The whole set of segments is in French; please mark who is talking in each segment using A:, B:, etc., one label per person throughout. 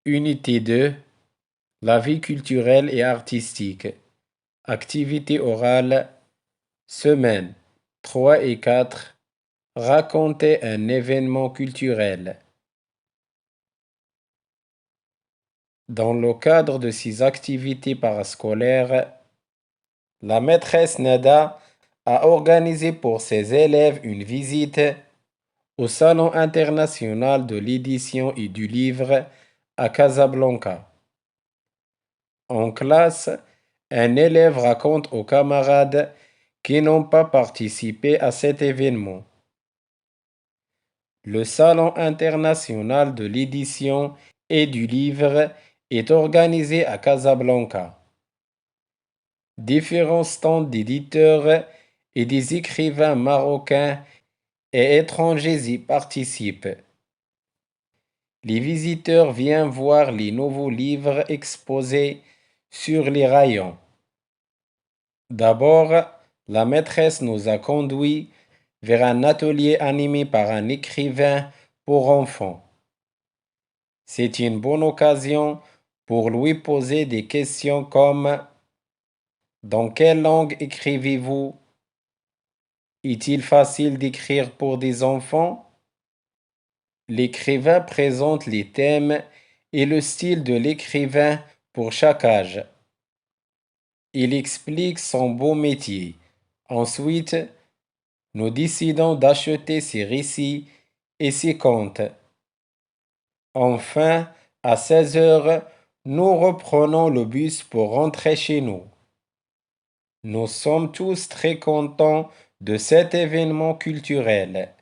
A: Unité 2. La vie culturelle et artistique. Activité orale. Semaine 3 et 4. Raconter un événement culturel. Dans le cadre de ces activités parascolaires, la maîtresse Nada a organisé pour ses élèves une visite au Salon international de l'édition et du livre à Casablanca. En classe, un élève raconte aux camarades qui n'ont pas participé à cet événement. Le Salon international de l'édition et du livre est organisé à Casablanca. Différents stands d'éditeurs et des écrivains marocains et étrangers y participent. Les visiteurs viennent voir les nouveaux livres exposés sur les rayons. D'abord, la maîtresse nous a conduits vers un atelier animé par un écrivain pour enfants. C'est une bonne occasion pour lui poser des questions comme: dans quelle langue écrivez-vous? Est-il facile d'écrire pour des enfants? L'écrivain présente les thèmes et le style de l'écrivain pour chaque âge. Il explique son beau métier. Ensuite, nous décidons d'acheter ses récits et ses contes. Enfin, à 16 heures, nous reprenons le bus pour rentrer chez nous. Nous sommes tous très contents de cet événement culturel.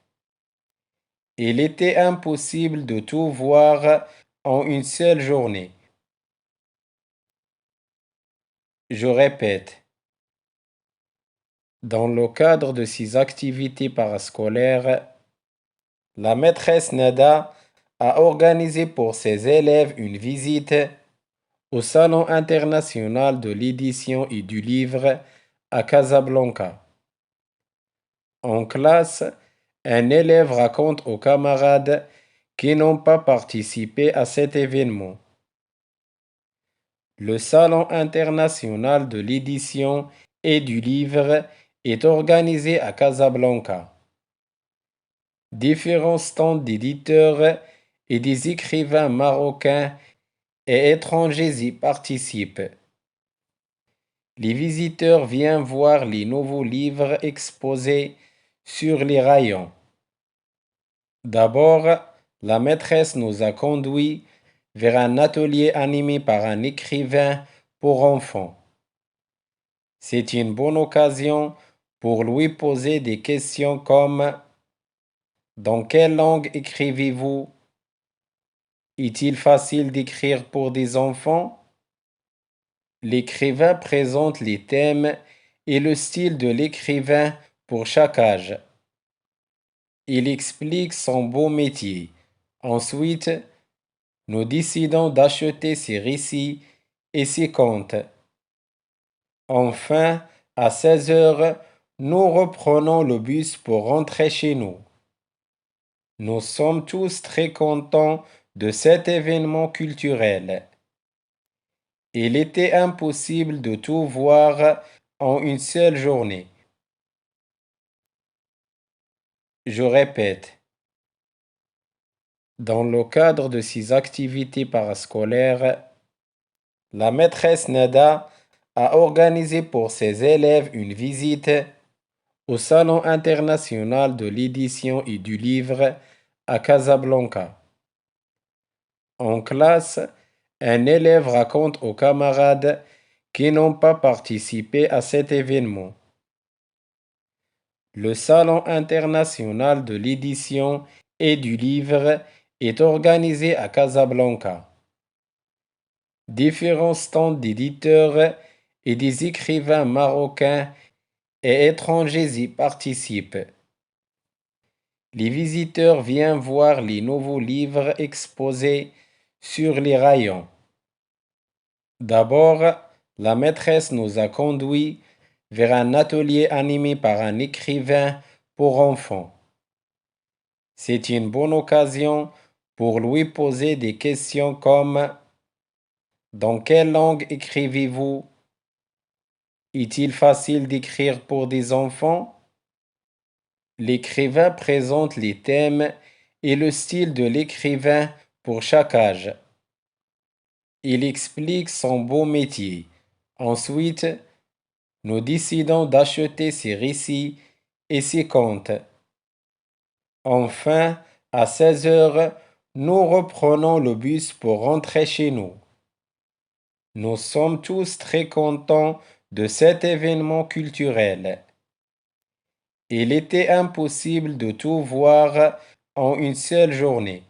A: Il était impossible de tout voir en une seule journée. Je répète, dans le cadre de ces activités parascolaires, la maîtresse Nada a organisé pour ses élèves une visite au Salon international de l'édition et du livre à Casablanca. En classe, un élève raconte aux camarades qui n'ont pas participé à cet événement. Le Salon international de l'édition et du livre est organisé à Casablanca. Différents stands d'éditeurs et des écrivains marocains et étrangers y participent. Les visiteurs viennent voir les nouveaux livres exposés sur les rayons. D'abord, la maîtresse nous a conduits vers un atelier animé par un écrivain pour enfants. C'est une bonne occasion pour lui poser des questions comme: dans quelle langue écrivez-vous? Est-il facile d'écrire pour des enfants? L'écrivain présente les thèmes et le style de l'écrivain pour chaque âge. Il explique son beau métier. Ensuite, nous décidons d'acheter ses récits et ses contes. Enfin, à 16 heures, nous reprenons le bus pour rentrer chez nous. Nous sommes tous très contents de cet événement culturel. Il était impossible de tout voir en une seule journée. Je répète, dans le cadre de ces activités parascolaires, la maîtresse Nada a organisé pour ses élèves une visite au Salon international de l'édition et du livre à Casablanca. En classe, un élève raconte aux camarades qui n'ont pas participé à cet événement. Le Salon international de l'édition et du livre est organisé à Casablanca. Différents stands d'éditeurs et des écrivains marocains et étrangers y participent. Les visiteurs viennent voir les nouveaux livres exposés sur les rayons. D'abord, la maîtresse nous a conduits vers un atelier animé par un écrivain pour enfants. C'est une bonne occasion pour lui poser des questions comme: dans quelle langue écrivez-vous? Est-il facile d'écrire pour des enfants? L'écrivain présente les thèmes et le style de l'écrivain pour chaque âge. Il explique son beau métier. Ensuite, nous décidons d'acheter ses récits et ses contes. Enfin, à 16 heures, nous reprenons le bus pour rentrer chez nous. Nous sommes tous très contents de cet événement culturel. Il était impossible de tout voir en une seule journée.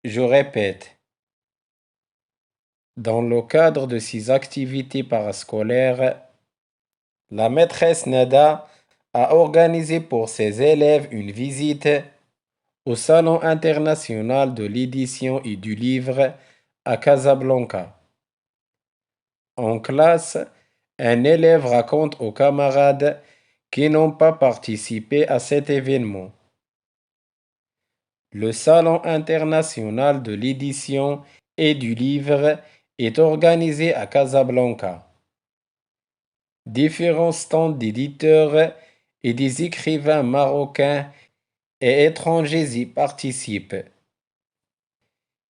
A: Je répète, dans le cadre de ces activités parascolaires, la maîtresse Nada a organisé pour ses élèves une visite au Salon international de l'édition et du livre à Casablanca. En classe, un élève raconte aux camarades qui n'ont pas participé à cet événement. Le Salon international de l'édition et du livre est organisé à Casablanca. Différents stands d'éditeurs et des écrivains marocains et étrangers y participent.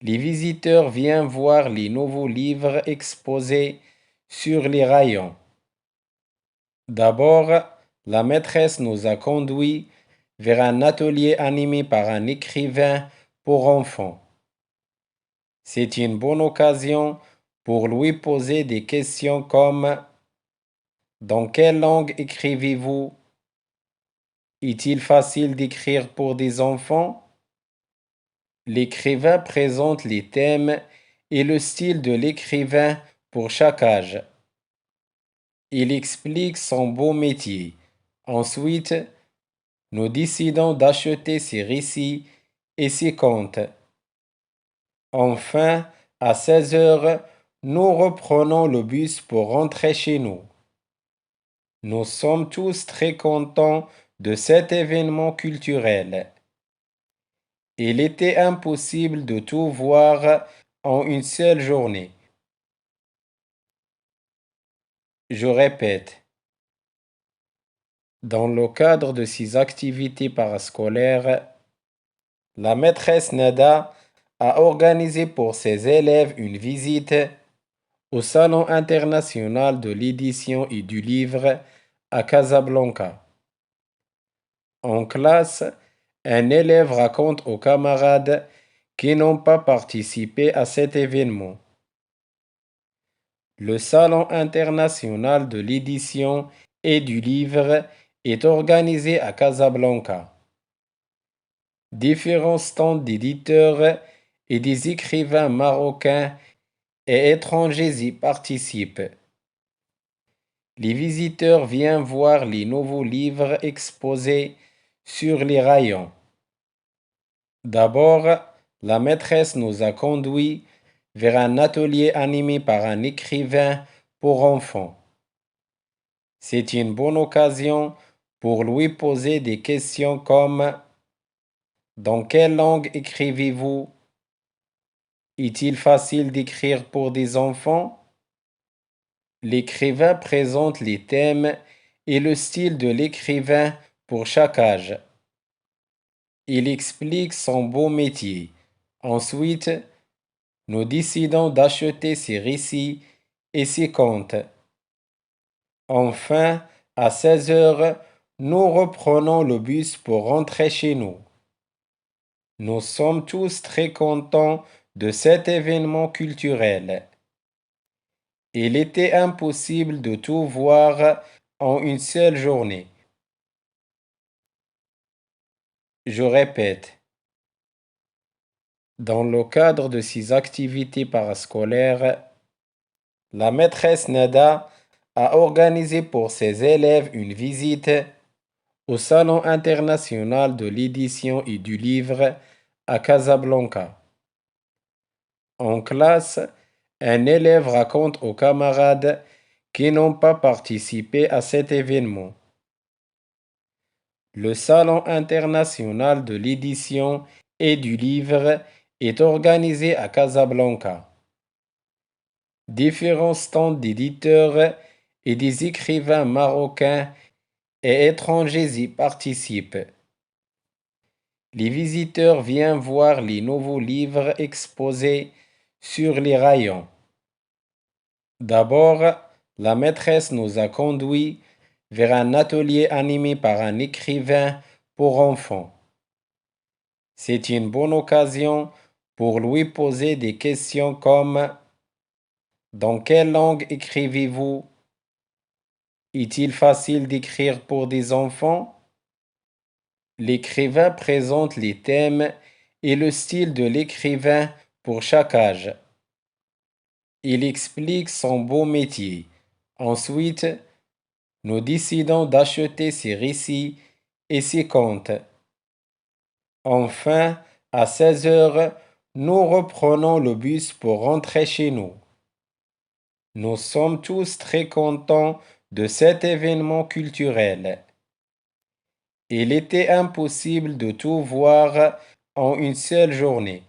A: Les visiteurs viennent voir les nouveaux livres exposés sur les rayons. D'abord, la maîtresse nous a conduits vers un atelier animé par un écrivain pour enfants. C'est une bonne occasion pour lui poser des questions comme: dans quelle langue écrivez-vous? Est-il facile d'écrire pour des enfants? L'écrivain présente les thèmes et le style de l'écrivain pour chaque âge. Il explique son beau métier. Ensuite, nous décidons d'acheter ses récits et ses contes. Enfin, à 16 heures, nous reprenons le bus pour rentrer chez nous. Nous sommes tous très contents de cet événement culturel. Il était impossible de tout voir en une seule journée. Je répète, dans le cadre de ces activités parascolaires, la maîtresse Nada a organisé pour ses élèves une visite au Salon international de l'édition et du livre à Casablanca. En classe, un élève raconte aux camarades qui n'ont pas participé à cet événement. Le Salon international de l'édition et du livre est organisé à Casablanca. Différents stands d'éditeurs et des écrivains marocains et étrangers y participent. Les visiteurs viennent voir les nouveaux livres exposés sur les rayons. D'abord, la maîtresse nous a conduits vers un atelier animé par un écrivain pour enfants. C'est une bonne occasion pour lui poser des questions comme: dans quelle langue écrivez-vous? Est-il facile d'écrire pour des enfants? L'écrivain présente les thèmes et le style de l'écrivain pour chaque âge. Il explique son beau métier. Ensuite, nous décidons d'acheter ses récits et ses contes. Enfin, à 16 heures, nous reprenons le bus pour rentrer chez nous. Nous sommes tous très contents de cet événement culturel. Il était impossible de tout voir en une seule journée. Je répète, dans le cadre de ces activités parascolaires, la maîtresse Nada a organisé pour ses élèves une visite au Salon international de l'édition et du livre à Casablanca. En classe, un élève raconte aux camarades qui n'ont pas participé à cet événement. Le Salon international de l'édition et du livre est organisé à Casablanca. Différents stands d'éditeurs et des écrivains marocains et étrangers y participent. Les visiteurs viennent voir les nouveaux livres exposés sur les rayons. D'abord, la maîtresse nous a conduits vers un atelier animé par un écrivain pour enfants. C'est une bonne occasion pour lui poser des questions comme: dans quelle langue écrivez-vous? Est-il facile d'écrire pour des enfants? L'écrivain présente les thèmes et le style de l'écrivain pour chaque âge. Il explique son beau métier. Ensuite, nous décidons d'acheter ses récits et ses contes. Enfin, à 16 heures, nous reprenons le bus pour rentrer chez nous. Nous sommes tous très contents de cet événement culturel. Il était impossible de tout voir en une seule journée.